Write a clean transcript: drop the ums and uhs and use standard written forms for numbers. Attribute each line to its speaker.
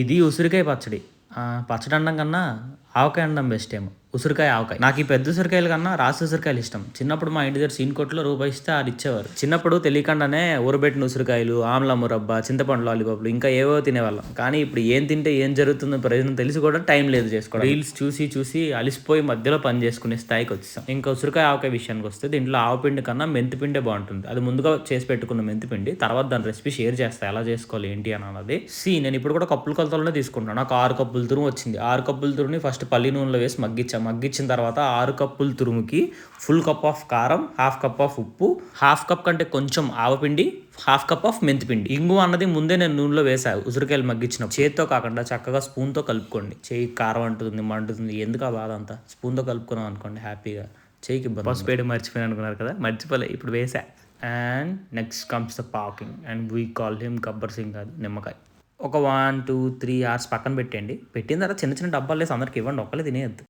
Speaker 1: ఇది ఉసిరికాయ పచ్చడి. పచ్చడి అనడం కన్నా ఆవకాయ అనడం బెస్ట్ ఏమో. ఉసిరికాయ, ఆవకాయ. నాకు ఈ పెద్ద ఉసిరికాయల కన్నా రాసి ఉసిరికాయలు ఇష్టం. చిన్నప్పుడు మా ఇంటి దగ్గర సీన్ కొట్లో రూపాయి ఇస్తే అది ఇచ్చేవారు. చిన్నప్పుడు తెలియకుండానే ఊరబెట్టిన ఉసిరికాయలు, ఆమ్ల మురబ్బ, చింతపండు లాలీపాప్లు ఇంకా ఏవో తినేవాళ్ళం. కానీ ఇప్పుడు ఏం తింటే ఏం జరుగుతుందో ప్రయోజనం తెలిసి కూడా టైం లేదు చేసుకోవడం. రీల్స్ చూసి చూసి అలిసిపోయి మధ్యలో పని చేసుకునే స్థాయికి వచ్చేసాం. ఇంకా ఉసిరికాయ, ఆవకాయ విషయానికి వస్తే దీంట్లో ఆవపిండి కన్నా మెంతిపిండే బాగుంటుంది. అది ముందుగా చేసి పెట్టుకున్న మెంతిపిండి. తర్వాత దాని రెసిపీ షేర్ చేస్తా ఎలా చేసుకోవాలి ఏంటి అని అన్నది. నేను ఇప్పుడు కూడా కప్పుల కొలతలోనే తీసుకుంటాను. నాకు 6 కప్పుల తురుము వచ్చింది. 6 కప్పుల తురుముని ఫస్ట్ పల్లి నూనెలో వేసి మగ్గించిన తర్వాత 6 కప్పుల తురుముకి ఫుల్ కప్ ఆఫ్ కారం, హాఫ్ కప్ ఆఫ్ ఉప్పు, హాఫ్ కప్ కంటే కొంచెం ఆవపిండి, హాఫ్ కప్ ఆఫ్ మెంతిపిండి. ఇంగు అన్నది ముందే నేను నూనెలో వేసాను. ఉసిరికాయలు మగ్గించినప్పుడు చేతితో కాకుండా చక్కగా స్పూన్తో కలుపుకోండి. చేయి కారం అంటుంది, మండుతుంది, ఎందుకు ఆ బాధ అంతా. స్పూన్తో కలుపుకున్నాం అనుకోండి హ్యాపీగా చేయికి పసుపు వేయడం మర్చిపోయాను అనుకున్నారు కదా, మర్చిపోలే, ఇప్పుడు వేసా. And next comes the పాకింగ్ and we call him Gabbar Singh కాదు, నిమ్మకాయ. ఒక 1, 2, 3 అవర్స్ పక్కన పెట్టండి. పెట్టిన తర్వాత చిన్న చిన్న డబ్బాలు వేసి అందరికి ఇవ్వండి, ఒక్కలే తినేయద్దు.